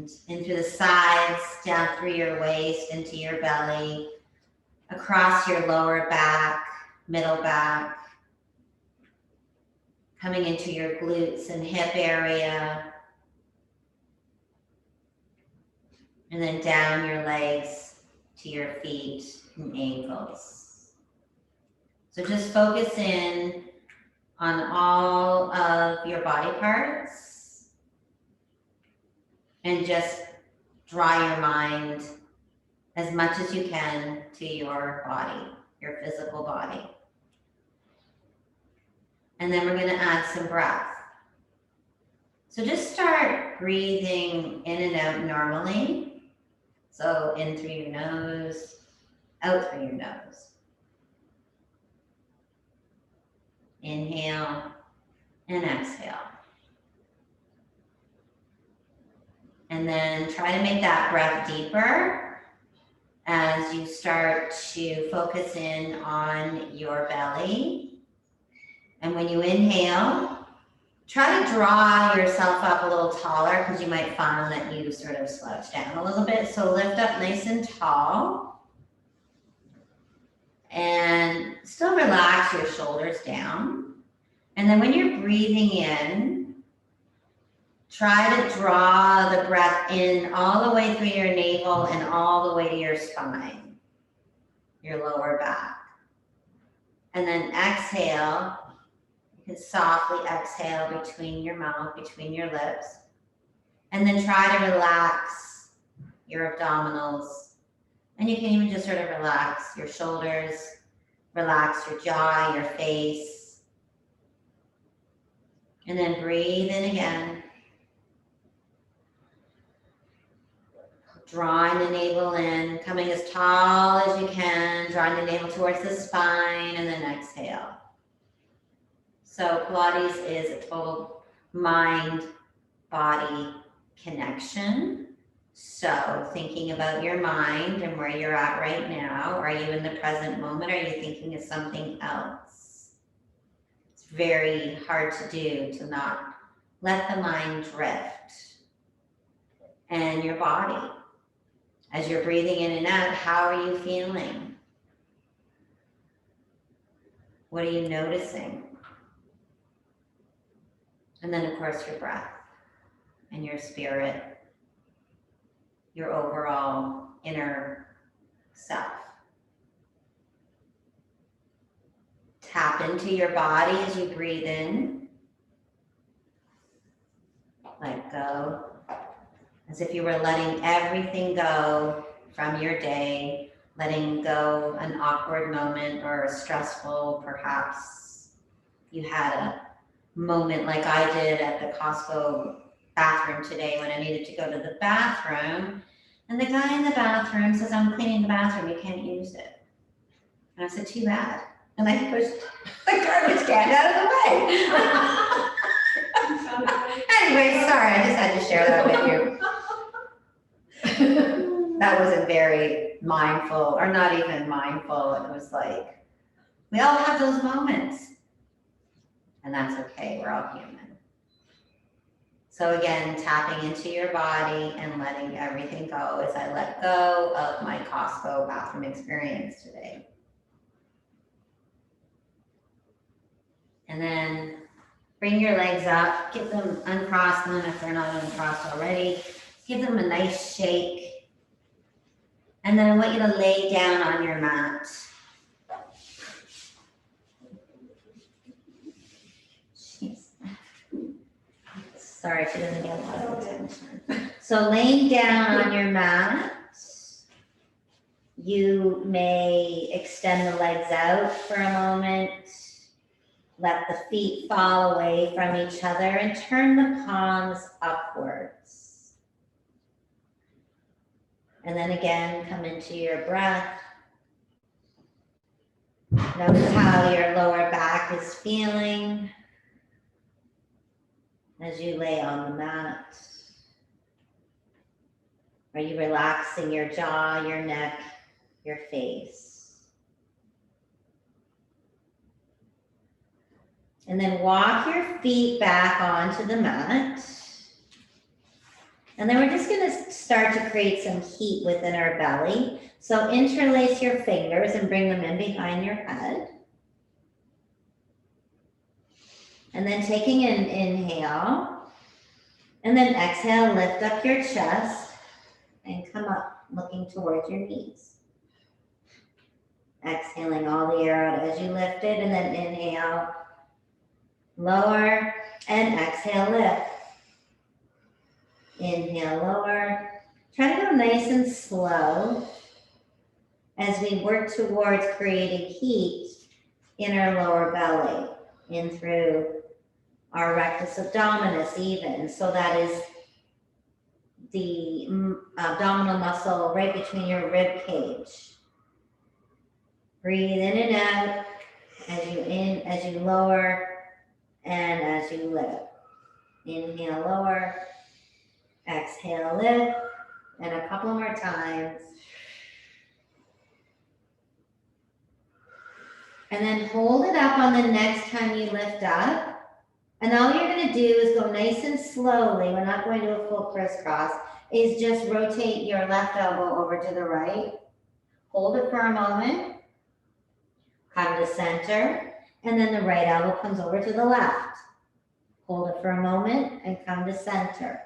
And in through the sides, down through your waist, into your belly, across your lower back, middle back, coming into your glutes and hip area, and then down your legs to your feet and ankles. So just focus in on all of your body parts and just draw your mind as much as you can to your body, your physical body. And then we're going to add some breath. So just start breathing in and out normally. So in through your nose, out through your nose. Inhale and exhale. And then try to make that breath deeper as you start to focus in on your belly. And when you inhale, try to draw yourself up a little taller because you might find that you sort of slouch down a little bit. So lift up nice and tall. And still relax your shoulders down. And then when you're breathing in, try to draw the breath in all the way through your navel and all the way to your spine, your lower back. And then exhale. You can softly exhale between your mouth, between your lips. And then try to relax your abdominals. And you can even just sort of relax your shoulders, relax your jaw, your face. And then breathe in again. Drawing the navel in, coming as tall as you can, drawing the navel towards the spine, and then exhale. So Pilates is a total mind-body connection. So thinking about your mind and where you're at right now, are you in the present moment? Are you thinking of something else? It's very hard to do, to not let the mind drift. And your body. As you're breathing in and out, how are you feeling? What are you noticing? And then, of course, your breath and your spirit, your overall inner self. Tap into your body as you breathe in. Let go. As if you were letting everything go from your day, letting go an awkward moment or a stressful, perhaps you had a moment like I did at the Costco bathroom today when I needed to go to the bathroom. And the guy in the bathroom says, "I'm cleaning the bathroom, you can't use it." And I said, "Too bad." And I pushed the garbage can out of the way. Anyway, sorry, I just had to share that with you. That wasn't very mindful, or not even mindful. It was like, we all have those moments. And that's okay, we're all human. So again, tapping into your body and letting everything go as I let go of my Costco bathroom experience today. And then bring your legs up, get them, uncross them if they're not uncrossed already. Give them a nice shake. And then I want you to lay down on your mat. Jeez. Sorry, she doesn't get a lot of attention. So laying down on your mat, you may extend the legs out for a moment. Let the feet fall away from each other and turn the palms upwards. And then again, come into your breath. Notice how your lower back is feeling as you lay on the mat. Are you relaxing your jaw, your neck, your face? And then walk your feet back onto the mat. And then we're just gonna start to create some heat within our belly. So interlace your fingers and bring them in behind your head. And then taking an inhale, and then exhale, lift up your chest and come up looking towards your knees. Exhaling all the air out as you lift it, and then inhale, lower, and exhale, lift. Inhale, lower. Try to go nice and slow as we work towards creating heat in our lower belly, in through our rectus abdominis even. So that is the abdominal muscle right between your rib cage. Breathe in and out as you lower and as you lift. Inhale, lower. Exhale, lift. And a couple more times. And then hold it up on the next time you lift up. And all you're going to do is go nice and slowly. We're not going to a full crisscross. Is just rotate your left elbow over to the right. Hold it for a moment. Come to center. And then the right elbow comes over to the left. Hold it for a moment and come to center.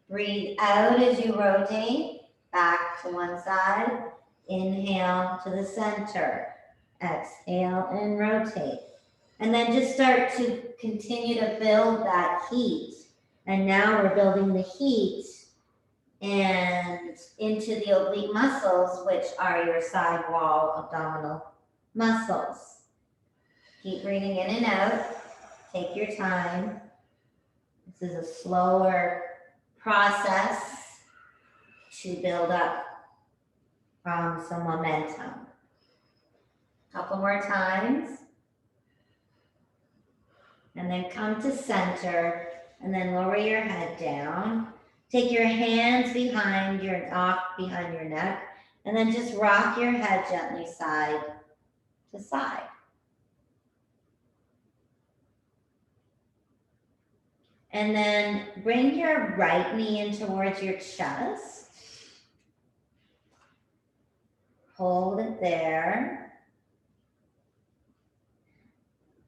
Breathe out as you rotate back to one side. Inhale to the center. Exhale and rotate. And then just start to continue to build that heat. And now we're building the heat and into the oblique muscles, which are your side wall abdominal muscles. Keep breathing in and out. Take your time. This is a slower process to build up some momentum. Couple more times. And then come to center and then lower your head down. Take your hands behind your neck and then just rock your head gently side to side. And then bring your right knee in towards your chest. Hold it there.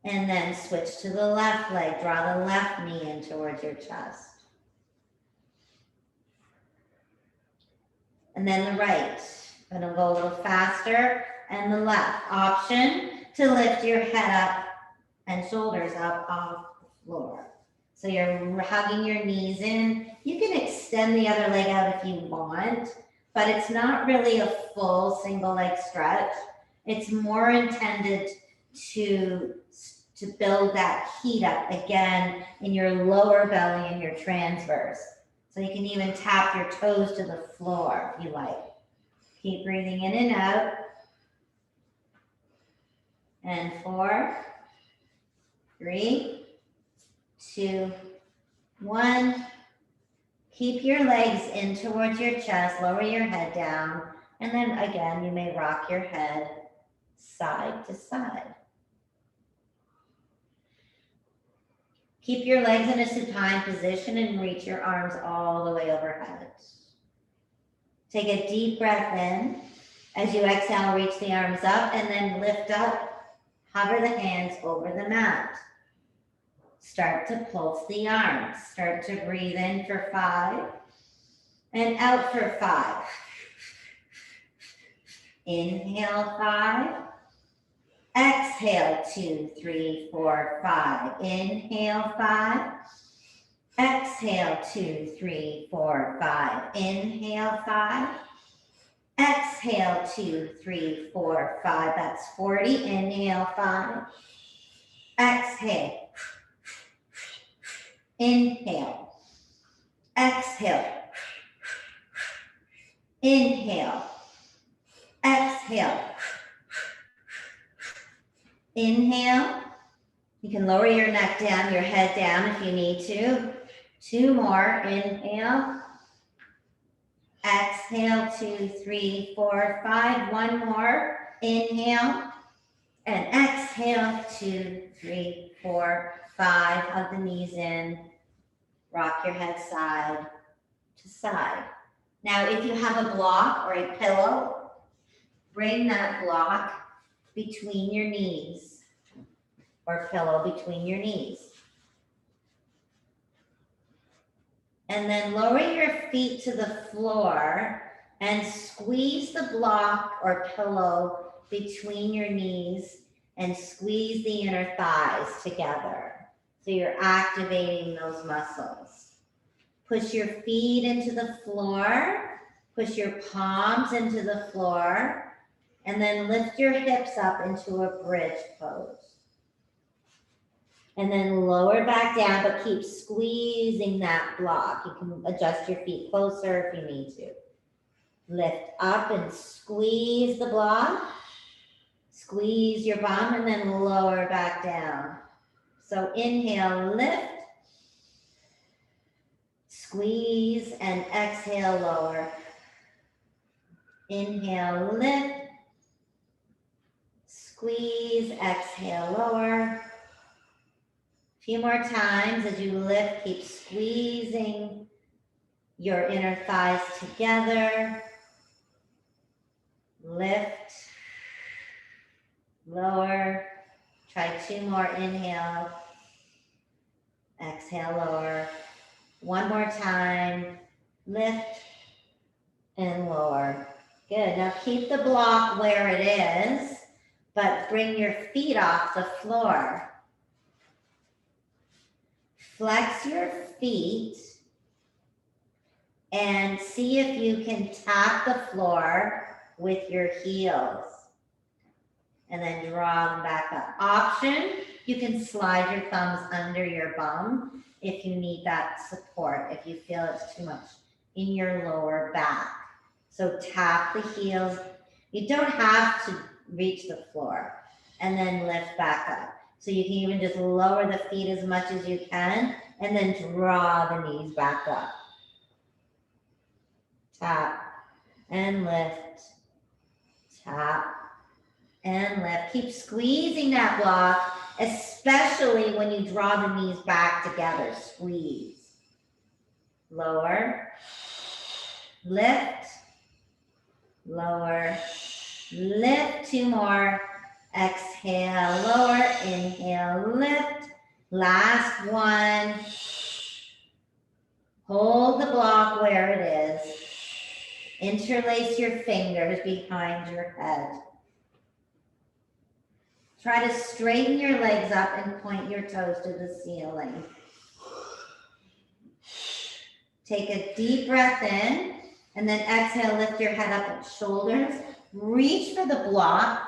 And then switch to the left leg. Draw the left knee in towards your chest. And then the right. Gonna go a little faster. And the left. Option to lift your head up and shoulders up off the floor. So you're hugging your knees in. You can extend the other leg out if you want, but it's not really a full single leg stretch. It's more intended to build that heat up again in your lower belly and your transverse. So you can even tap your toes to the floor if you like. Keep breathing in and out. And 4, 3, 2, 1. Keep your legs in towards your chest, lower your head down, and then again, you may rock your head side to side. Keep your legs in a supine position and reach your arms all the way overhead. Take a deep breath in. As you exhale, reach the arms up and then lift up. Hover the hands over the mat. Start to pulse the arms. Start to breathe in for 5 and out for 5. Inhale 5. Exhale 2, 3, 4, 5. Inhale 5. Exhale 2, 3, 4, 5. Inhale 5. Exhale 2, 3, 4, 5. That's 40. Inhale 5. Exhale. Inhale. Exhale. Inhale. Exhale. Inhale. You can lower your neck down, your head down if you need to. 2 more. Inhale. Exhale, 2, 3, 4, 5. 1 more. Inhale. And exhale, 2, 3, 4, 5. Hug the knees in. Rock your head side to side. Now, if you have a block or a pillow, bring that block between your knees or pillow between your knees. And then lower your feet to the floor and squeeze the block or pillow between your knees and squeeze the inner thighs together. So you're activating those muscles. Push your feet into the floor, push your palms into the floor, and then lift your hips up into a bridge pose. And then lower back down, but keep squeezing that block. You can adjust your feet closer if you need to. Lift up and squeeze the block. Squeeze your bum and then lower back down. So inhale, lift. Squeeze and exhale, lower. Inhale, lift. Squeeze, exhale, lower. A few more times as you lift, keep squeezing your inner thighs together. Lift, lower. Try 2 more, inhale. Exhale, lower. 1 more time, lift and lower. Good, now keep the block where it is, but bring your feet off the floor. Flex your feet and see if you can tap the floor with your heels. And then draw them back up. Option, you can slide your thumbs under your bum if you need that support, if you feel it's too much in your lower back. So tap the heels. You don't have to reach the floor, and then lift back up. So you can even just lower the feet as much as you can and then draw the knees back up. Tap and lift. Tap and lift. Keep squeezing that block, especially when you draw the knees back together. Squeeze. Lower. Lift. Lower. Lift. 2 more. Exhale, lower. Inhale, lift. Last one. Hold the block where it is. Interlace your fingers behind your head. Try to straighten your legs up and point your toes to the ceiling. Take a deep breath in, and then exhale, lift your head up at shoulders. Reach for the block,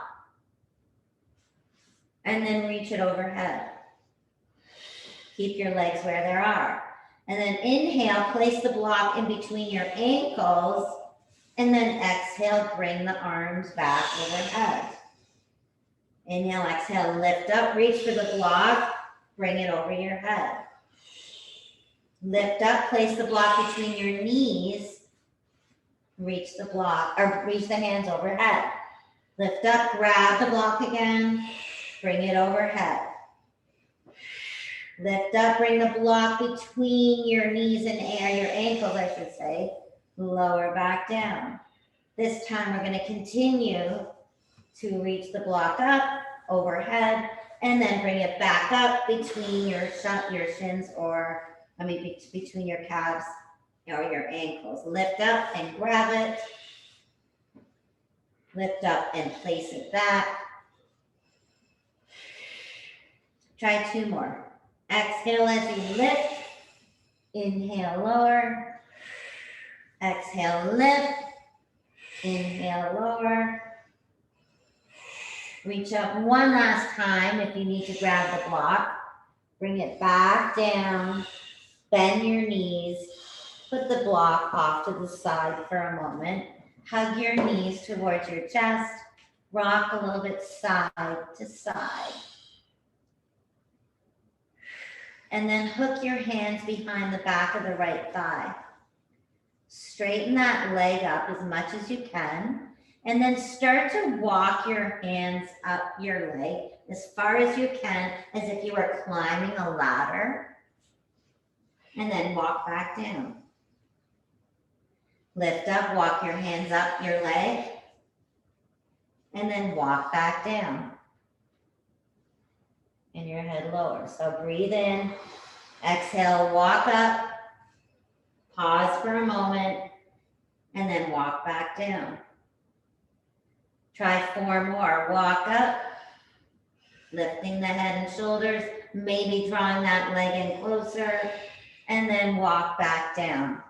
and then reach it overhead. Keep your legs where they are. And then inhale, place the block in between your ankles, and then exhale, bring the arms back overhead. Inhale, exhale, lift up, reach for the block, bring it over your head. Lift up, place the block between your knees, reach the block, or reach the hands overhead. Lift up, grab the block again, bring it overhead. Lift up, bring the block between your knees and your ankles, I should say. Lower back down. This time we're going to continue to reach the block up, overhead, and then bring it back up between your shins between your calves or your ankles. Lift up and grab it. Lift up and place it back. Try 2 more. Exhale as you lift. Inhale, lower. Exhale, lift. Inhale, lower. Reach up 1 last time if you need to grab the block. Bring it back down. Bend your knees. Put the block off to the side for a moment. Hug your knees towards your chest. Rock a little bit side to side. And then hook your hands behind the back of the right thigh. Straighten that leg up as much as you can. And then start to walk your hands up your leg as far as you can, as if you were climbing a ladder. And then walk back down. Lift up, walk your hands up your leg, and then walk back down. And your head lower. So breathe in, exhale, walk up, pause for a moment, and then walk back down. Try 4 more. Walk up, lifting the head and shoulders, maybe drawing that leg in closer, and then walk back down.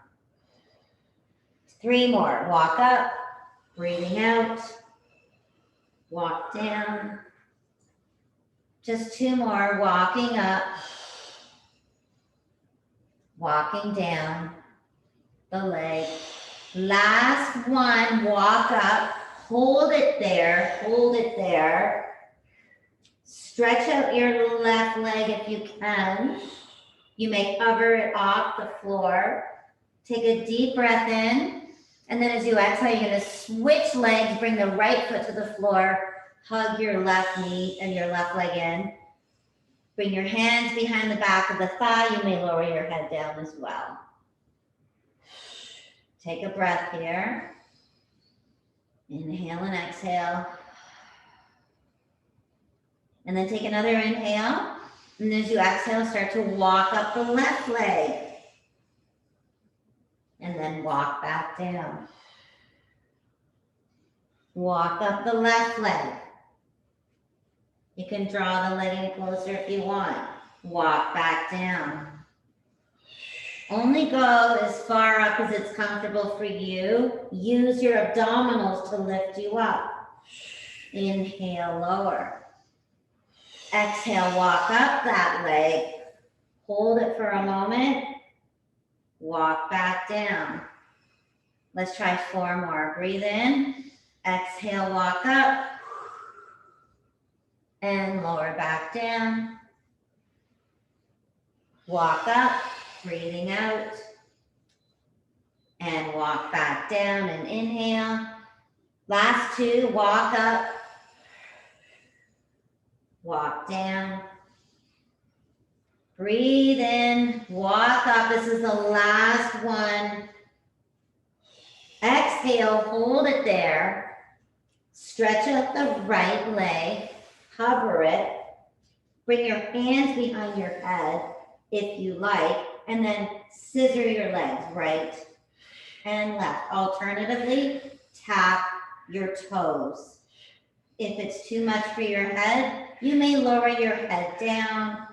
3 more. Walk up, breathing out, walk down. Just 2 more. Walking up, walking down the leg. Last one. Walk up, hold it there, hold it there. Stretch out your left leg if you can. You may hover it off the floor. Take a deep breath in. And then as you exhale, you're going to switch legs, bring the right foot to the floor, hug your left knee and your left leg in. Bring your hands behind the back of the thigh. You may lower your head down as well. Take a breath here. Inhale and exhale. And then take another inhale. And as you exhale, start to walk up the left leg. And then walk back down. Walk up the left leg. You can draw the leg in closer if you want. Walk back down. Only go as far up as it's comfortable for you. Use your abdominals to lift you up. Inhale, lower. Exhale, walk up that leg. Hold it for a moment. Walk back down. Let's try 4 more. Breathe in. Exhale, walk up. And lower back down. Walk up, breathing out. And walk back down and inhale. Last 2, walk up. Walk down. Breathe in, walk up. This is the last one. Exhale, hold it there. Stretch out the right leg, cover it. Bring your hands behind your head if you like, and then scissor your legs right and left. Alternatively, tap your toes. If it's too much for your head, you may lower your head down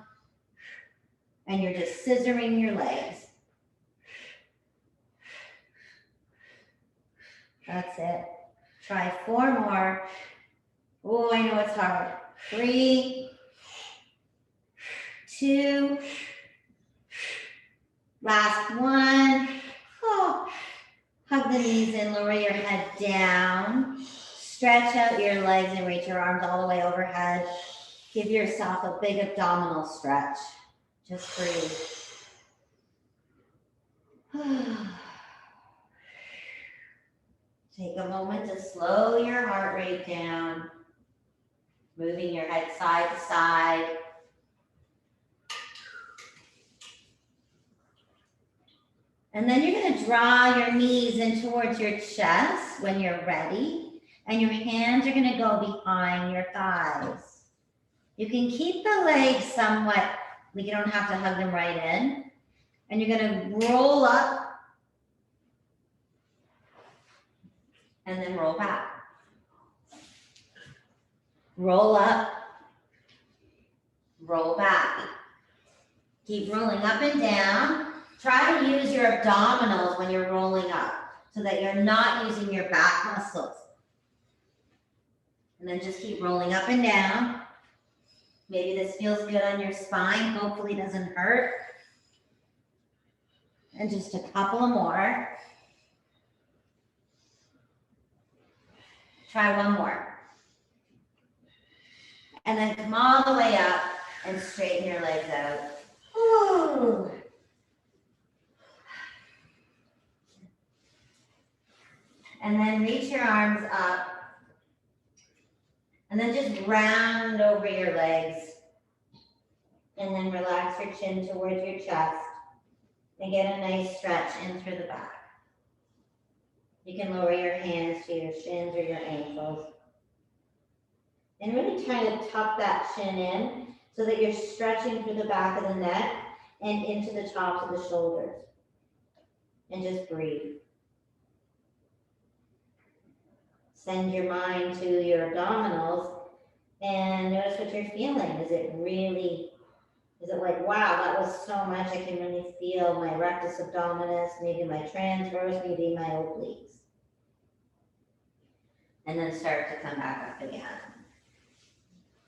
and you're just scissoring your legs. That's it. Try 4 more. Oh, I know it's hard. 3, 2, last 1. Oh. Hug the knees in, lower your head down. Stretch out your legs and reach your arms all the way overhead. Give yourself a big abdominal stretch. Just breathe. Take a moment to slow your heart rate down, moving your head side to side. And then you're going to draw your knees in towards your chest when you're ready, and your hands are going to go behind your thighs. You can keep the legs somewhat, like you don't have to hug them right in, and you're going to roll up and then roll back. Roll up, roll back. Keep rolling up and down. Try to use your abdominals when you're rolling up so that you're not using your back muscles. And then just keep rolling up and down. Maybe this feels good on your spine. Hopefully it doesn't hurt. And just a couple more. Try 1 more. And then come all the way up and straighten your legs out. Ooh. And then reach your arms up. And then just round over your legs. And then relax your chin towards your chest. And get a nice stretch in through the back. You can lower your hands to your shins or your ankles. And really try to tuck that shin in so that you're stretching through the back of the neck and into the tops of the shoulders. And just breathe. Send your mind to your abdominals and notice what you're feeling. Is it like, wow, that was so much, I can really feel my rectus abdominis, maybe my transverse, maybe my obliques. And then start to come back up again.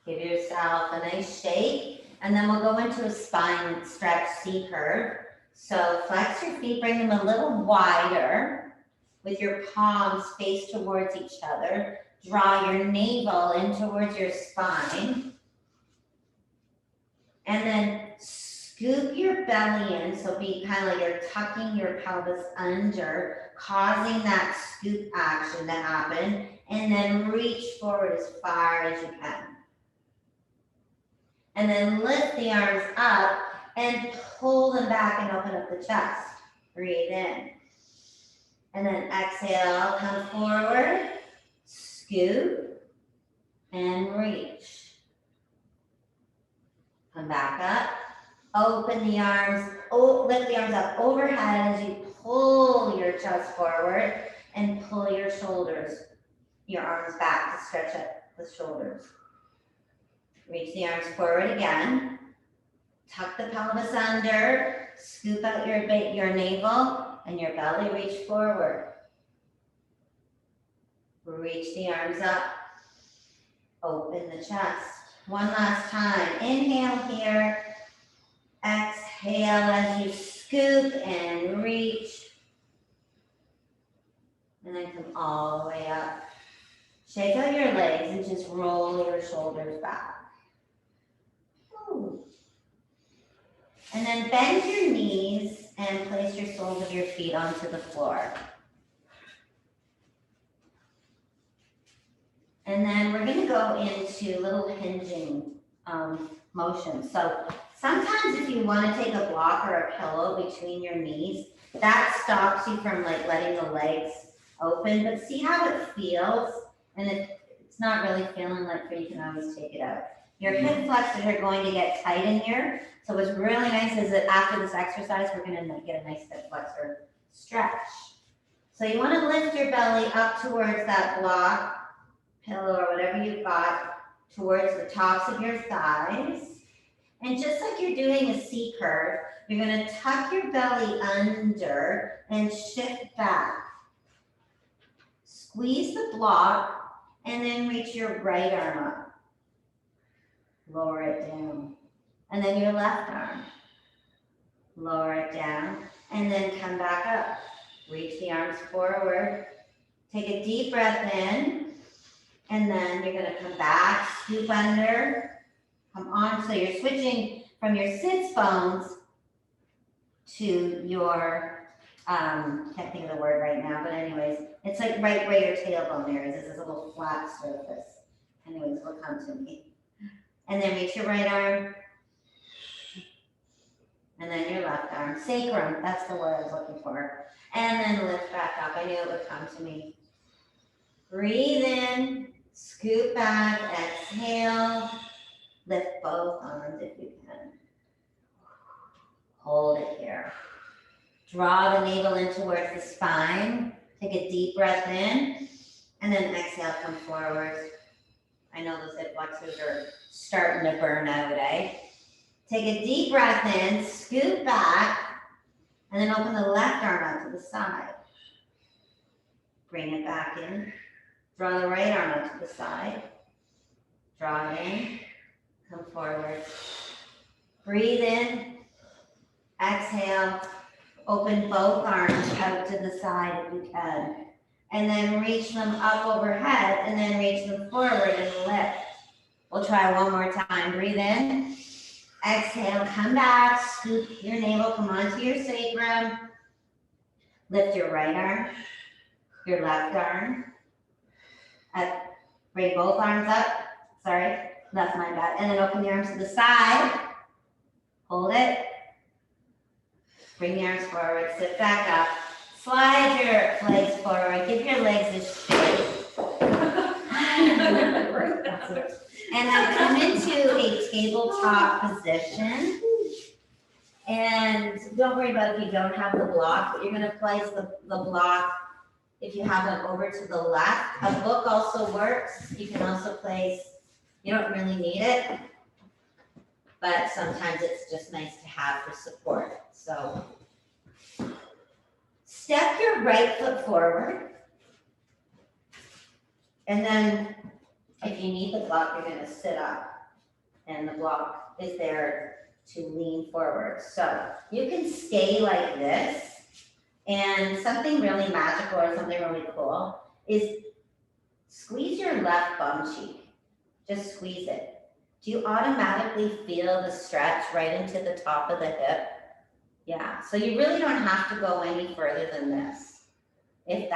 Give yourself a nice shake, and then we'll go into a spine stretch C-curve. So flex your feet, bring them a little wider with your palms face towards each other. Draw your navel in towards your spine. And then scoop your belly in, so be kind of like you're tucking your pelvis under, causing that scoop action to happen, and then reach forward as far as you can. And then lift the arms up and pull them back and open up the chest. Breathe in. And then exhale, come forward, scoop, and reach. Come back up, open the arms, lift the arms up overhead as you pull your chest forward and pull your shoulders, your arms back to stretch up the shoulders. Reach the arms forward again. Tuck the pelvis under, scoop out your navel and your belly, reach forward. Reach the arms up, open the chest. One last time, inhale here, exhale as you scoop and reach, and then come all the way up. Shake out your legs and just roll your shoulders back. Ooh. And then bend your knees and place your soles of your feet onto the floor. And then we're going to go into little hinging motions. So sometimes if you want to take a block or a pillow between your knees, that stops you from like letting the legs open. But see how it feels? And if it's not really feeling like you can always take it out. Your hip flexors are going to get tight in here. So what's really nice is that after this exercise, we're going to get a nice hip flexor stretch. So you want to lift your belly up towards that block, pillow, or whatever you've got, towards the tops of your thighs. And just like you're doing a C-curve, you're going to tuck your belly under and shift back. Squeeze the block and then reach your right arm up. Lower it down. And then your left arm. Lower it down and then come back up. Reach the arms forward. Take a deep breath in. And then you're going to come back, scoop under, come on. So you're switching from your sits bones to your, can't think of the word right now, but anyways, it's like right where your tailbone there is. It's this little flat surface. Anyways, it'll come to me. And then reach your right arm. And then your left arm. Sacrum, that's the word I was looking for. And then lift back up. I knew it would come to me. Breathe in. Scoot back, exhale, lift both arms if you can. Hold it here. Draw the navel in towards the spine. Take a deep breath in, and then exhale, come forward. I know those hip flexors are starting to burn out, eh? Take a deep breath in, scoot back, and then open the left arm out to the side. Bring it back in. Draw the right arm out to the side. Draw it in. Come forward. Breathe in. Exhale. Open both arms out to the side if you can. And then reach them up overhead and then reach them forward and lift. We'll try one more time. Breathe in. Exhale. Come back. Scoop your navel. Come onto your sacrum. Lift your right arm. Your left arm. Bring both arms up. Sorry, that's my bad. And then open the arms to the side. Hold it. Bring the arms forward. Sit back up. Slide your legs forward, give your legs a shake. And then come into a tabletop position. And don't worry about if you don't have the block, but you're gonna place the block, if you have one, over to the left. A book also works. You can also place, you don't really need it, but sometimes it's just nice to have for support. So step your right foot forward. And then if you need the block, you're gonna sit up. And the block is there to lean forward. So you can stay like this. And something really magical or something really cool is squeeze your left bum cheek. Just squeeze it. Do you automatically feel the stretch right into the top of the hip? Yeah, so you really don't have to go any further than this. If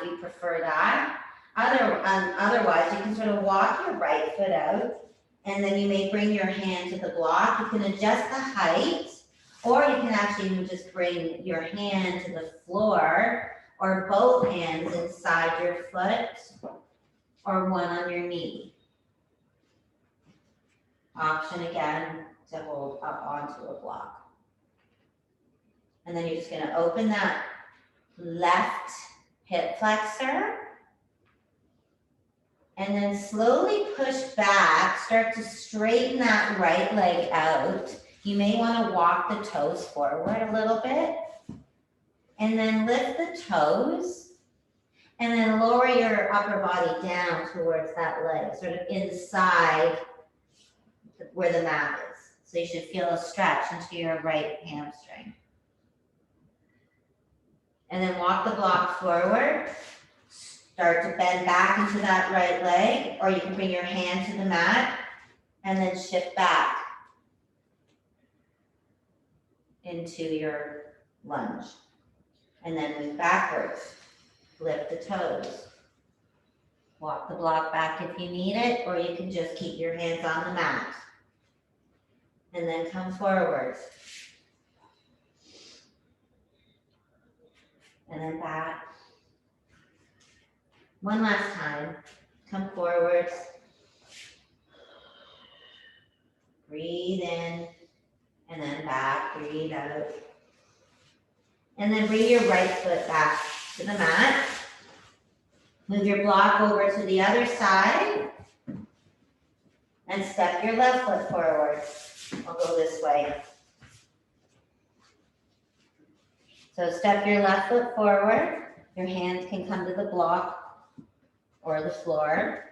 you prefer that. Otherwise, you can sort of walk your right foot out, and then you may bring your hand to the block. You can adjust the height, or you can actually just bring your hand to the floor, or both hands inside your foot, or one on your knee. Option again to hold up onto a block. And then you're just gonna open that left hip flexor, and then slowly push back, start to straighten that right leg out. You may want to walk the toes forward a little bit, and then lift the toes, and then lower your upper body down towards that leg, sort of inside where the mat is. So you should feel a stretch into your right hamstring. And then walk the block forward. Start to bend back into that right leg, or you can bring your hand to the mat and then shift back into your lunge. And then move backwards. Lift the toes. Walk the block back if you need it, or you can just keep your hands on the mat. And then come forward. And then back. One last time, come forward. Breathe in, and then back, breathe out. And then bring your right foot back to the mat. Move your block over to the other side. And step your left foot forward. I'll go this way. So step your left foot forward. Your hands can come to the block or the floor.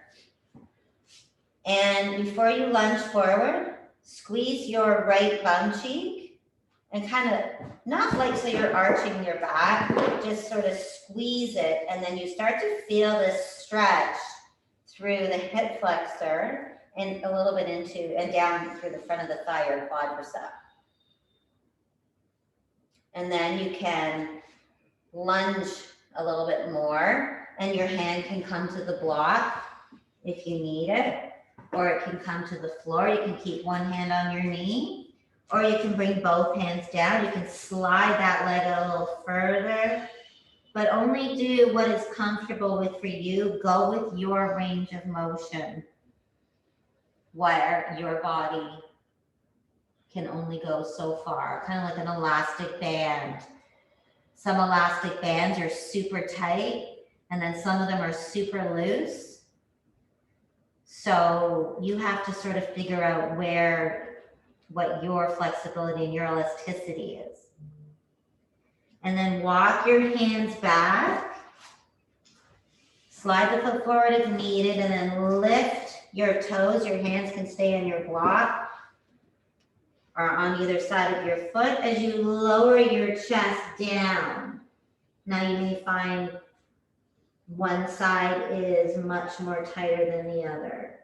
And before you lunge forward, squeeze your right bum cheek and kind of, not like so you're arching your back, just sort of squeeze it, and then you start to feel this stretch through the hip flexor and a little bit into and down through the front of the thigh or quadricep. And then you can lunge a little bit more, and your hand can come to the block if you need it, or it can come to the floor. You can keep one hand on your knee, or you can bring both hands down. You can slide that leg a little further, but only do what is comfortable with for you. Go with your range of motion, where your body can only go so far, kind of like an elastic band. Some elastic bands are super tight, and then some of them are super loose. So you have to sort of figure out what your flexibility and your elasticity is. And then walk your hands back. Slide the foot forward if needed, and then lift your toes. Your hands can stay on your block or on either side of your foot as you lower your chest down. Now you may find one side is much more tighter than the other.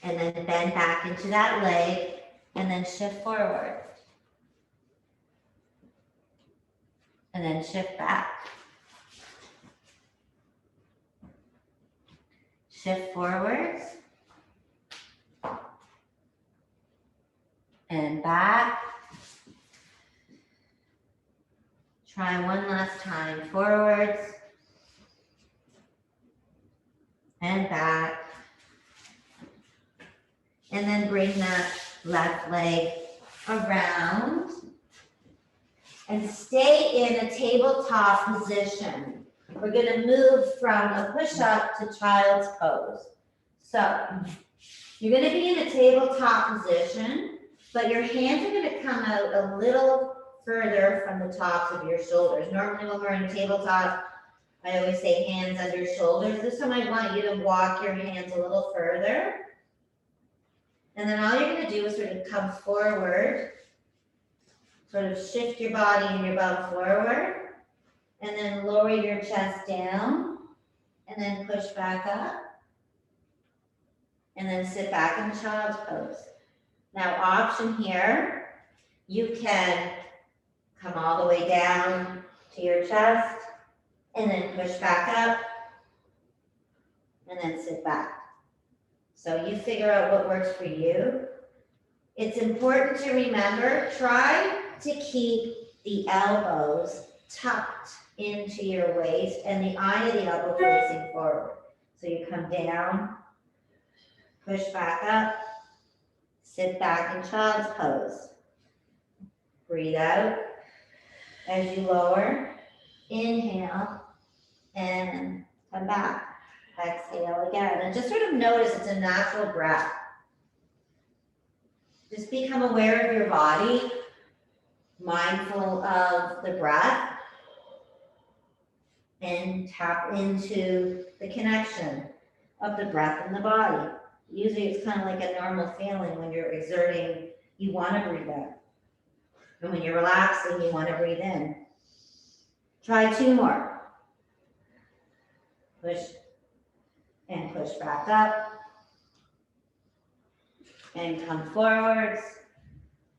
And then bend back into that leg and then shift forward. And then shift back. Shift forward. And back. Try one last time. Forwards and back. And then bring that left leg around. And stay in a tabletop position. We're going to move from a push-up to child's pose. So you're going to be in a tabletop position, but your hands are going to come out a little further from the tops of your shoulders. Normally when we're in tabletop, I always say hands under shoulders. This time I want you to walk your hands a little further. And then all you're going to do is sort of come forward, sort of shift your body and your bum forward, and then lower your chest down, and then push back up, and then sit back in child's pose. Now, option here, you can come all the way down to your chest, and then push back up, and then sit back. So you figure out what works for you. It's important to remember, try to keep the elbows tucked into your waist and the eye of the elbow facing forward. So you come down, push back up, sit back in child's pose. Breathe out as you lower, inhale, and come back. Exhale again, and just sort of notice it's a natural breath. Just become aware of your body, mindful of the breath, and tap into the connection of the breath and the body. Usually it's kind of like a normal feeling when you're exerting, you want to breathe out. And when you're relaxing, you want to breathe in. Try 2 more. Push and push back up. And come forwards.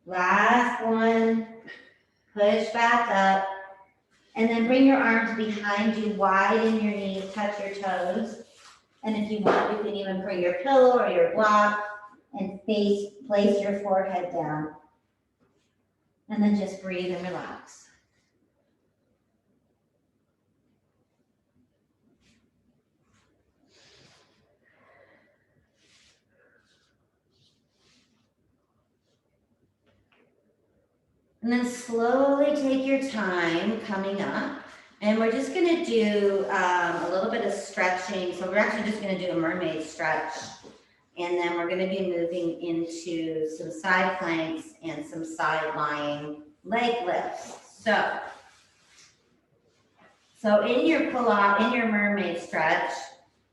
Last one. Push back up. And then bring your arms behind you, widen your knees, touch your toes. And if you want, you can even bring your pillow or your block and place your forehead down. And then just breathe and relax. And then slowly take your time coming up. And we're just going to do a little bit of stretching. So we're actually just going to do a mermaid stretch. And then we're going to be moving into some side planks and some side lying leg lifts. So in your pull-up, in your mermaid stretch,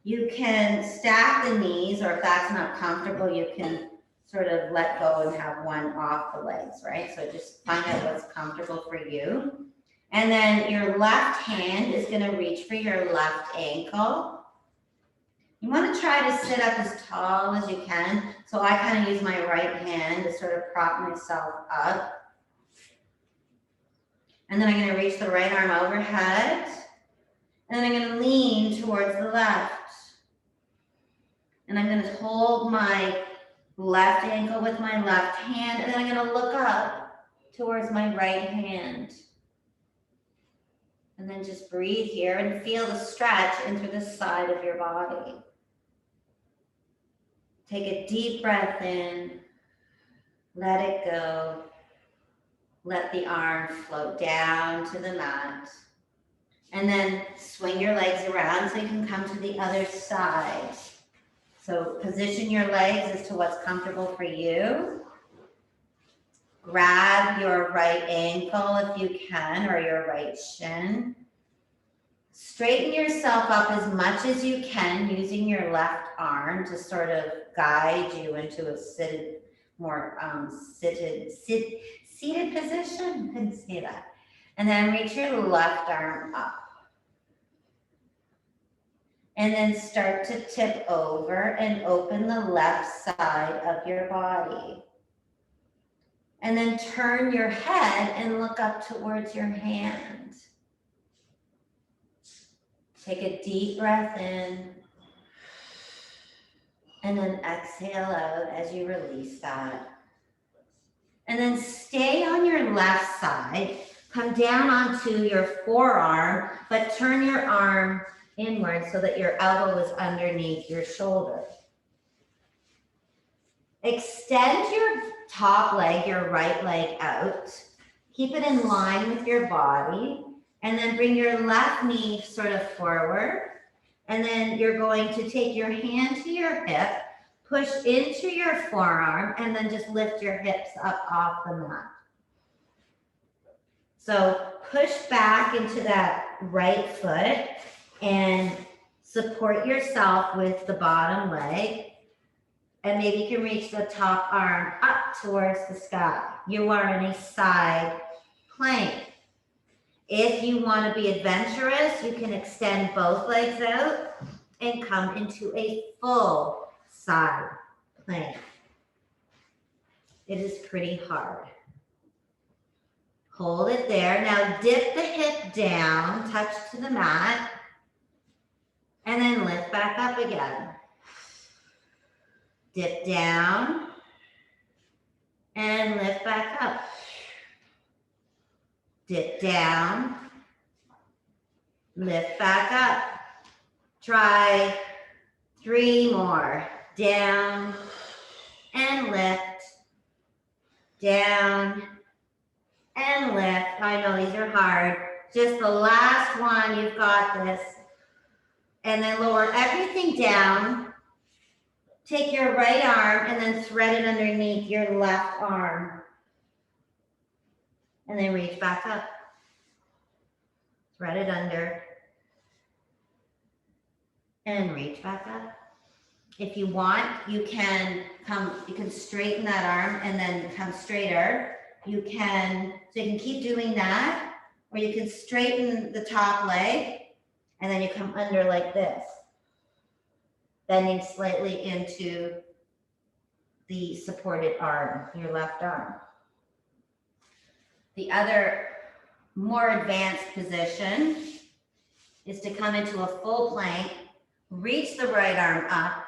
you can stack the knees, or if that's not comfortable, you can sort of let go and have one off the legs, right? So just find out what's comfortable for you. And then your left hand is going to reach for your left ankle. You want to try to sit up as tall as you can. So I kind of use my right hand to sort of prop myself up. And then I'm going to reach the right arm overhead. And then I'm going to lean towards the left. And I'm going to hold my left ankle with my left hand. And then I'm going to look up towards my right hand. And then just breathe here and feel the stretch into the side of your body. Take a deep breath in, let it go. Let the arm float down to the mat. And then swing your legs around so you can come to the other side. So position your legs as to what's comfortable for you. Grab your right ankle if you can, or your right shin. Straighten yourself up as much as you can using your left arm to sort of guide you into a seated position. Couldn't say that. And then reach your left arm up. And then start to tip over and open the left side of your body. And then turn your head and look up towards your hand. Take a deep breath in. And then exhale out as you release that. And then stay on your left side, come down onto your forearm, but turn your arm inward so that your elbow is underneath your shoulder. Extend your top leg, your right leg out. Keep it in line with your body. And then bring your left knee sort of forward. And then you're going to take your hand to your hip, push into your forearm, and then just lift your hips up off the mat. So push back into that right foot and support yourself with the bottom leg. And maybe you can reach the top arm up towards the sky. You are in a side plank. If you want to be adventurous, you can extend both legs out and come into a full side plank. It is pretty hard. Hold it there. Now dip the hip down, touch to the mat, and then lift back up again. Dip down and lift back up. Dip down, lift back up. Try 3 more. Down and lift, down and lift. I know these are hard. Just the last one, you've got this. And then lower everything down. Take your right arm and then thread it underneath your left arm. And then reach back up. Thread it under. And reach back up. If you want, you can straighten that arm and then come straighter. So you can keep doing that, or you can straighten the top leg and then you come under like this. Bending slightly into the supported arm, your left arm. The other more advanced position is to come into a full plank, reach the right arm up,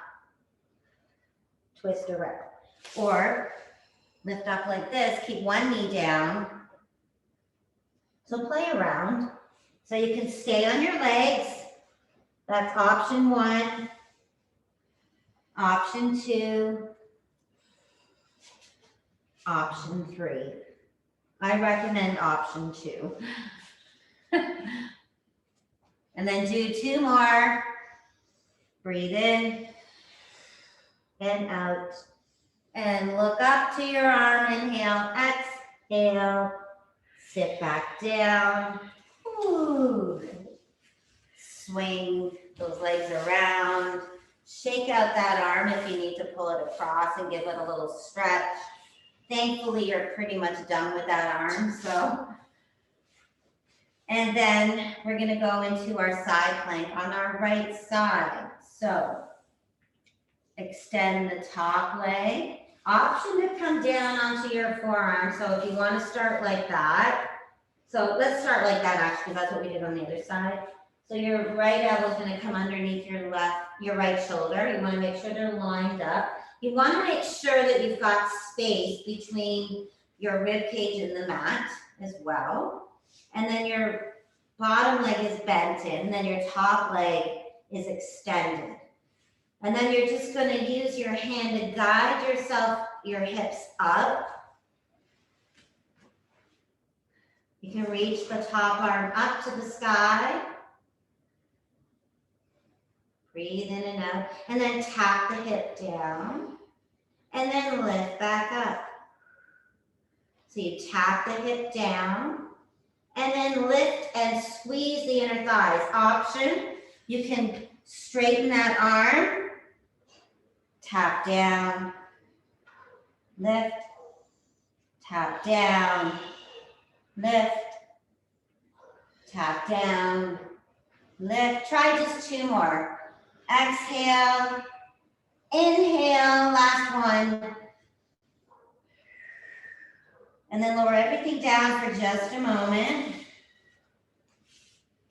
twist around, or lift up like this, keep one knee down. So play around. So you can stay on your legs. That's option 1. Option 2. Option 3. I recommend option 2. And then do 2 more. Breathe in and out. And look up to your arm. Inhale, exhale. Sit back down. Ooh. Swing those legs around. Shake out that arm if you need to pull it across and give it a little stretch. Thankfully, you're pretty much done with that arm, so. And then we're gonna go into our side plank on our right side. So extend the top leg. Option to come down onto your forearm. So if you want to start like that. So let's start like that actually, because that's what we did on the other side. So your right elbow is going to come underneath your right shoulder. You want to make sure they're lined up. You want to make sure that you've got space between your rib cage and the mat as well. And then your bottom leg is bent in, and then your top leg is extended. And then you're just going to use your hand to guide yourself, your hips up. You can reach the top arm up to the sky. Breathe in and out. And then tap the hip down. And then lift back up. So you tap the hip down. And then lift and squeeze the inner thighs. Option, you can straighten that arm. Tap down, lift, tap down, lift, tap down, lift. Try just 2 more. Exhale, inhale, last one. And then lower everything down for just a moment.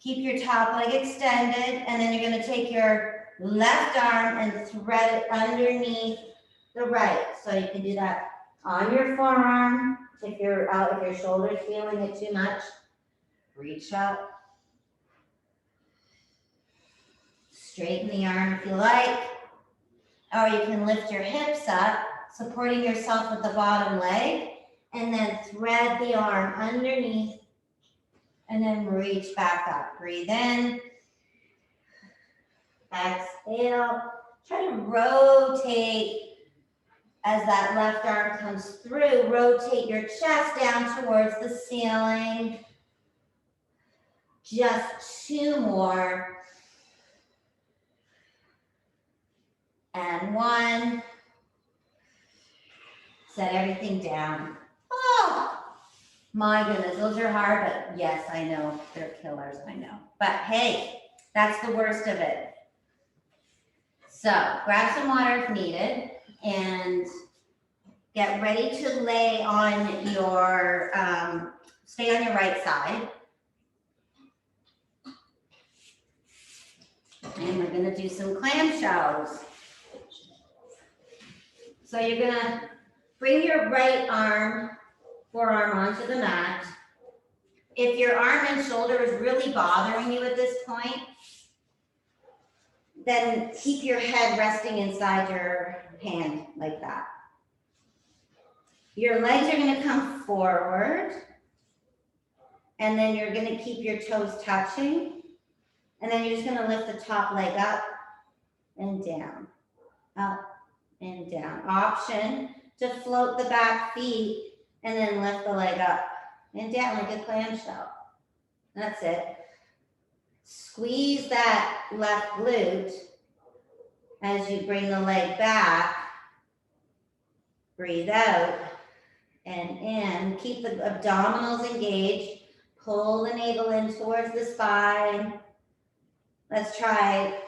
Keep your top leg extended, and then you're going to take your left arm and thread it underneath the right. So you can do that on your forearm if your shoulder's feeling it too much. Reach up. Straighten the arm if you like. Or you can lift your hips up, supporting yourself with the bottom leg, and then thread the arm underneath, and then reach back up. Breathe in. Exhale. Try to rotate as that left arm comes through. Rotate your chest down towards the ceiling. Just 2 more. And 1. Set everything down. Oh, my goodness, those are hard, but yes, I know, they're killers, I know. But hey, that's the worst of it. So grab some water if needed and get ready to lay on your, stay on your right side. And we're gonna do some clamshells. So you're gonna bring your right forearm onto the mat. If your arm and shoulder is really bothering you at this point, then keep your head resting inside your hand like that. Your legs are gonna come forward, and then you're gonna keep your toes touching, and then you're just gonna lift the top leg up and down, up and down. Option to float the back feet and then lift the leg up and down like a clamshell. That's it. Squeeze that left glute as you bring the leg back. Breathe out and in. Keep the abdominals engaged. Pull the navel in towards the spine. Let's try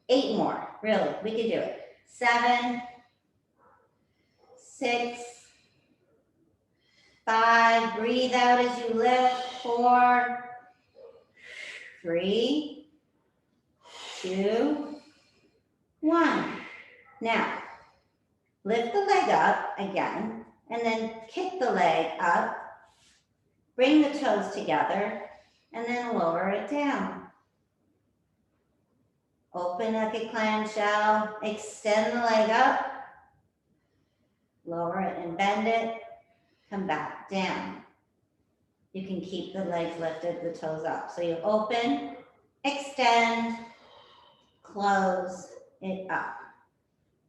8 more. Really, we can do it. 7, 6, 5. Breathe out as you lift. 4, 3, 2, 1. Now, lift the leg up again, and then kick the leg up. Bring the toes together, and then lower it down. Open like a clamshell. Extend the leg up. Lower it and bend it. Come back down. You can keep the legs lifted, the toes up. So you open, extend, close it up.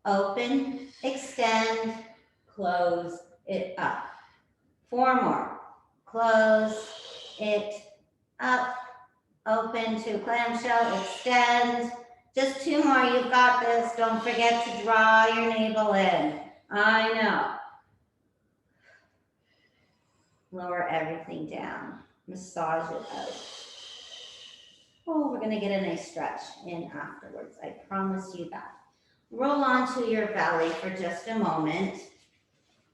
Open, extend, close it up. 4 more. Close it up. Open to clamshell, extend. Just 2 more, you've got this. Don't forget to draw your navel in. I know. Lower everything down. Massage it out. Oh, we're gonna get a nice stretch in afterwards. I promise you that. Roll onto your belly for just a moment.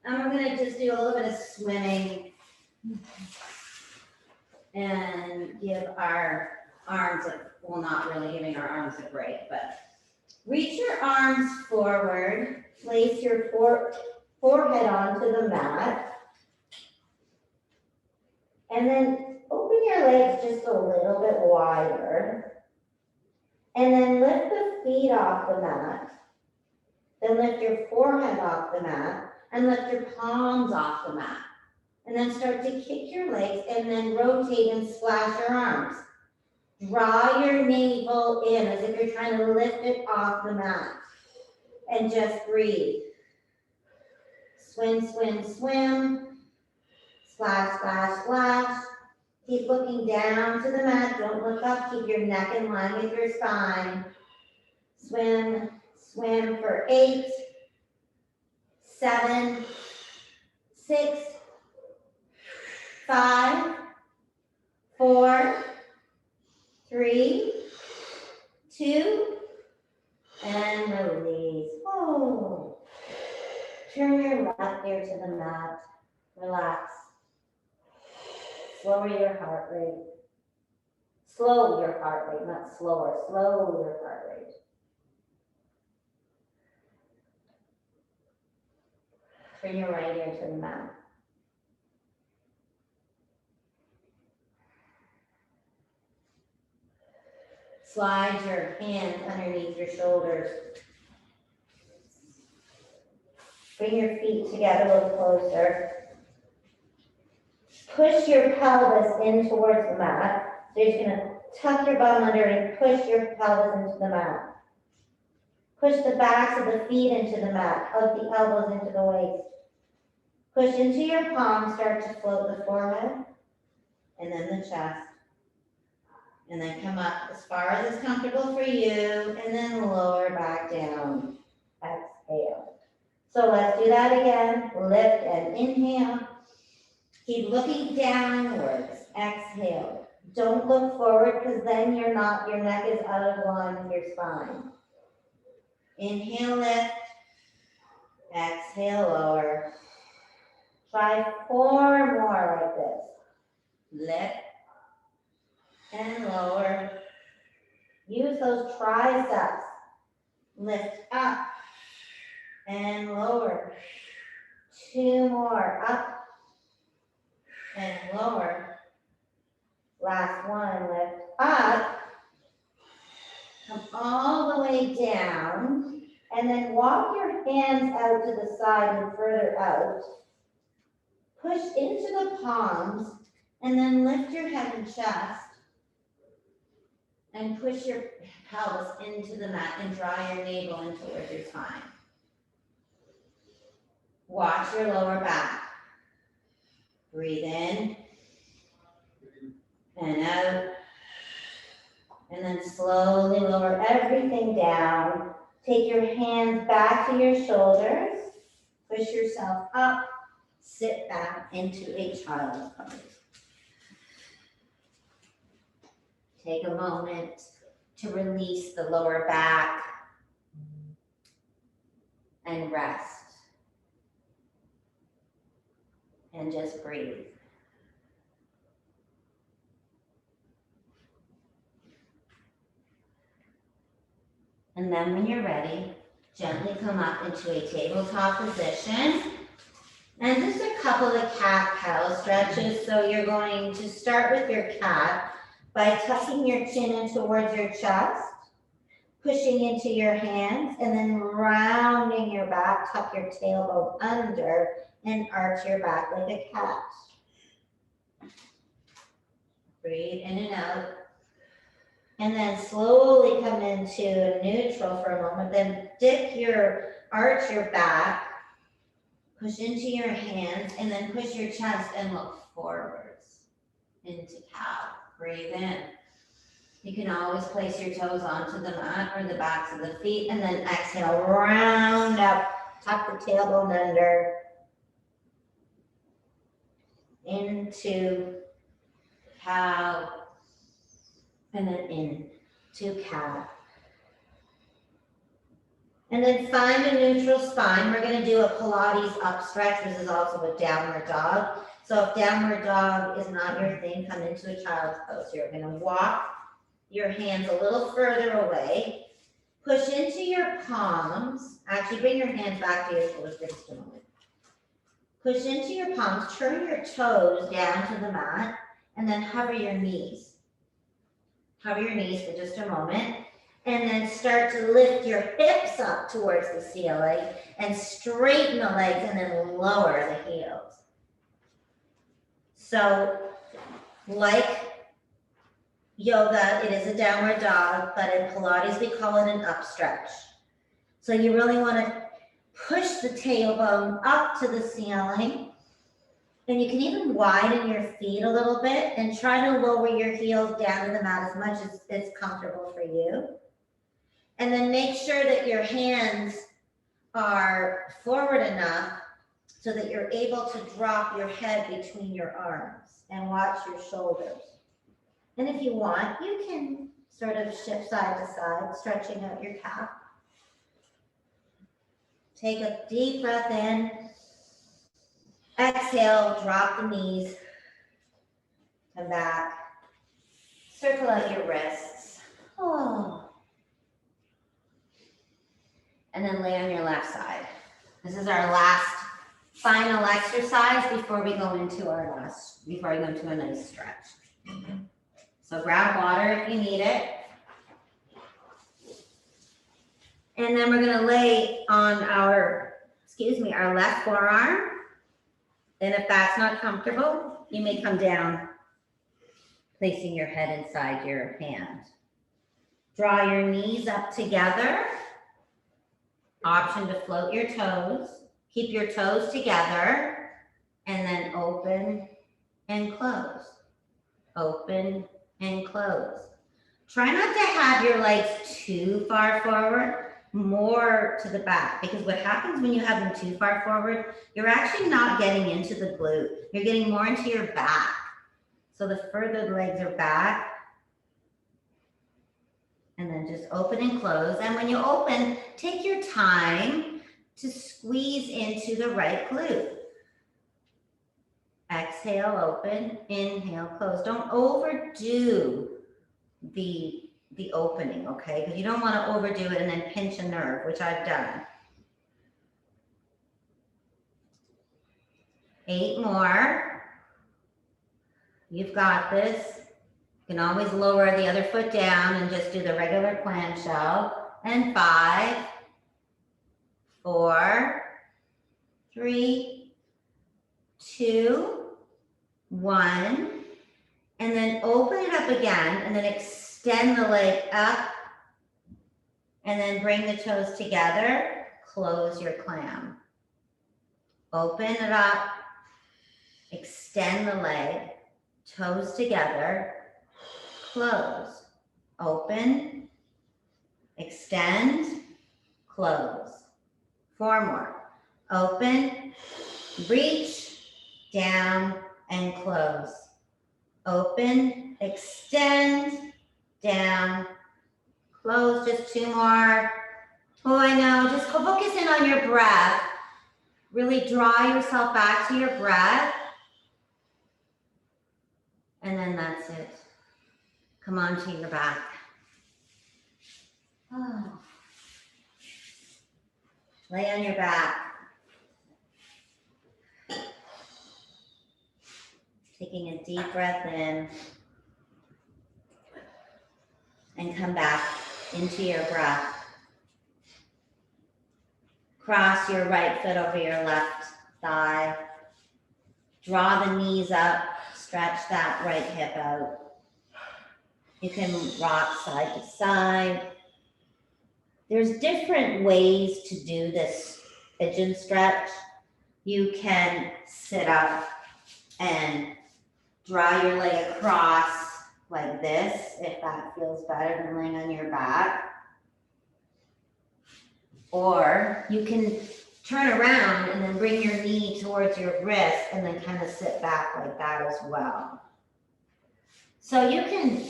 And we're gonna just do a little bit of swimming and give our arms well, not really giving our arms a break, but reach your arms forward. Place your forehead onto the mat. And then open your legs just a little bit wider. And then lift the feet off the mat. Then lift your forehead off the mat and lift your palms off the mat. And then start to kick your legs and then rotate and splash your arms. Draw your navel in as if you're trying to lift it off the mat. And just breathe. Swim, swim, swim. Splash, splash, splash. Keep looking down to the mat. Don't look up. Keep your neck in line with your spine. Swim, swim for 8, 7, 6, 5, 4, 3, 2, and release. Oh. Turn your left ear to the mat. Relax. Slower your heart rate. Slow your heart rate, not slower. Slow your heart rate. Turn your right ear to the mat. Slide your hands underneath your shoulders. Bring your feet together a little closer. Push your pelvis in towards the mat. So you're just going to tuck your bum under and push your pelvis into the mat. Push the backs of the feet into the mat. Hug the elbows into the waist. Push into your palms. Start to float the forehead and then the chest. And then come up as far as is comfortable for you, and then lower back down. Exhale. So let's do that again. Lift and inhale. Keep looking downwards. Exhale. Don't look forward because then your neck is out of line with your spine. Inhale, lift. Exhale, lower. Try 4 more like this. Lift and lower. Use those triceps. Lift up and lower. 2 more. Up and lower. Last one. Lift up. Come all the way down. And then walk your hands out to the side and further out. Push into the palms. And then lift your head and chest. And push your pelvis into the mat and draw your navel in towards your spine. Watch your lower back. Breathe in and out. And then slowly lower everything down. Take your hands back to your shoulders. Push yourself up. Sit back into a child's pose. Take a moment to release the lower back and rest. And just breathe. And then when you're ready, gently come up into a tabletop position. And just a couple of cat-cow stretches. So you're going to start with your cat by tucking your chin in towards your chest, pushing into your hands, and then rounding your back, tuck your tailbone under, and arch your back like a cat. Breathe in and out. And then slowly come into neutral for a moment. Then arch your back, push into your hands, and then push your chest and look forwards into cow. Breathe in. You can always place your toes onto the mat or the backs of the feet, and then exhale, round up, tuck the tailbone under, into cow, and then into cat. And then find a neutral spine. We're going to do a Pilates up stretch. This is also a downward dog. So if downward dog is not your thing, come into a child's pose. You're going to walk your hands a little further away. Push into your palms. Actually, bring your hands back to your shoulders for just a moment. Push into your palms. Turn your toes down to the mat. And then hover your knees. Hover your knees for just a moment. And then start to lift your hips up towards the ceiling. And straighten the legs and then lower the heels. So, like yoga, it is a downward dog, but in Pilates, we call it an up stretch. So you really want to push the tailbone up to the ceiling. And you can even widen your feet a little bit and try to lower your heels down to the mat as much as it's comfortable for you. And then make sure that your hands are forward enough so that you're able to drop your head between your arms and watch your shoulders. And if you want, you can sort of shift side to side, stretching out your calf. Take a deep breath in. Exhale, drop the knees. Come back. Circle out your wrists. Oh. And then lay on your left side. This is our last final exercise before we go into a nice stretch. So grab water if you need it. And then we're gonna lay on our left forearm. And if that's not comfortable, you may come down, placing your head inside your hand. Draw your knees up together. Option to float your toes. Keep your toes together, and then open and close. Open and close. Try not to have your legs too far forward, more to the back, because what happens when you have them too far forward, you're actually not getting into the glute. You're getting more into your back. So the further the legs are back, and then just open and close. And when you open, take your time to squeeze into the right glute. Exhale, open, inhale, close. Don't overdo the opening, okay? Because you don't want to overdo it and then pinch a nerve, which I've done. 8 more. You've got this. You can always lower the other foot down and just do the regular clamshell. And 5, 4, 3, 2, 1. And then open it up again, and then extend the leg up, and then bring the toes together. Close your clam. Open it up, extend the leg, toes together, close. Open, extend, close. 4 more. Open, reach, down, and close. Open, extend, down, close. Just 2 more. Oh, I know. Just focus in on your breath. Really draw yourself back to your breath. And then that's it. Come on to your back. Oh. Lay on your back. Taking a deep breath in. And come back into your breath. Cross your right foot over your left thigh. Draw the knees up. Stretch that right hip out. You can rock side to side. There's different ways to do this pigeon stretch. You can sit up and draw your leg across like this, if that feels better than laying on your back. Or you can turn around and then bring your knee towards your wrist and then kind of sit back like that as well. So you can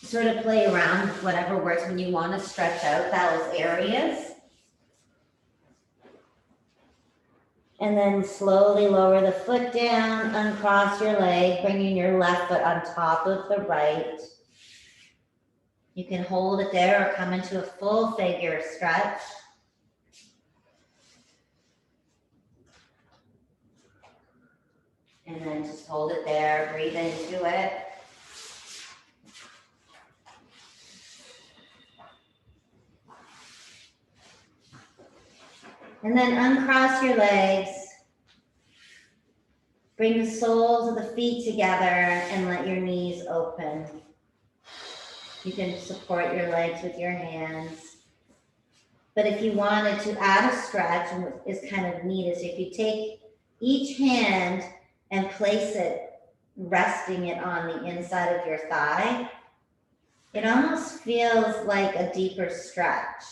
sort of play around with whatever works when you want to stretch out those areas. And then slowly lower the foot down, uncross your leg, bringing your left foot on top of the right. You can hold it there or come into a full figure stretch. And then just hold it there, breathe into it. And then uncross your legs. Bring the soles of the feet together and let your knees open. You can support your legs with your hands. But if you wanted to add a stretch, and what is kind of neat is if you take each hand and place it, resting it on the inside of your thigh, it almost feels like a deeper stretch.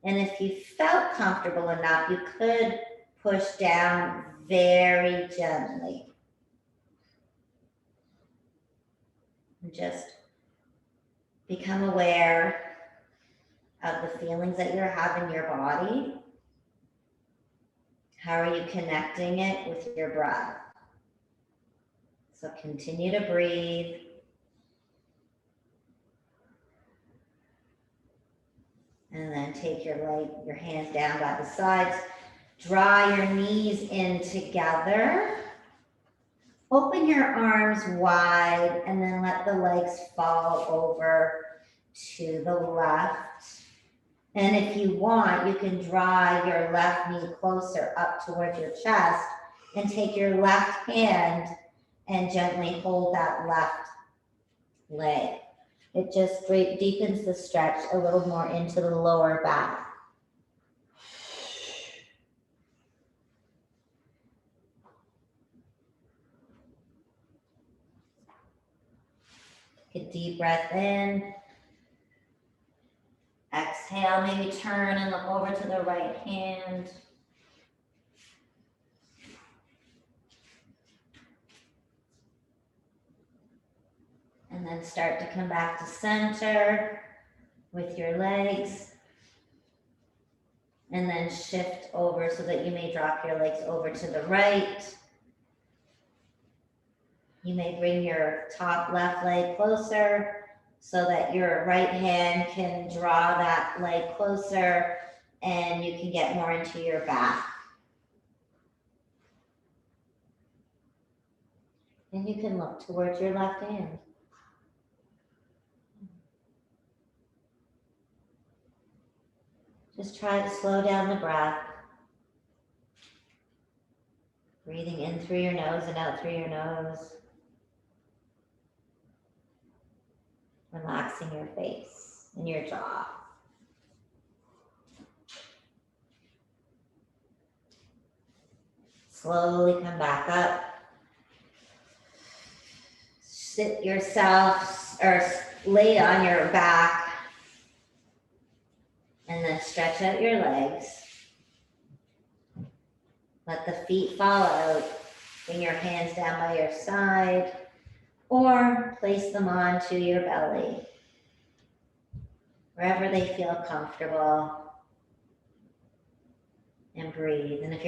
And if you felt comfortable enough, you could push down very gently. And just become aware of the feelings that you're having in your body. How are you connecting it with your breath? So continue to breathe. And then take your hands down by the sides. Draw your knees in together. Open your arms wide and then let the legs fall over to the left And if you want, you can draw your left knee closer up towards your chest and take your left hand and gently hold that left leg. It just deepens the stretch a little more into the lower back. Take a deep breath in. Exhale, maybe turn and look over to the right hand. And then start to come back to center with your legs. And then shift over so that you may drop your legs over to the right. You may bring your top left leg closer so that your right hand can draw that leg closer and you can get more into your back. And you can look towards your left hand. Just try to slow down the breath. Breathing in through your nose and out through your nose. Relaxing your face and your jaw. Slowly come back up. Sit yourself or lay on your back. And then stretch out your legs. Let the feet fall out. Bring your hands down by your side or place them onto your belly. Wherever they feel comfortable. And breathe. And if you're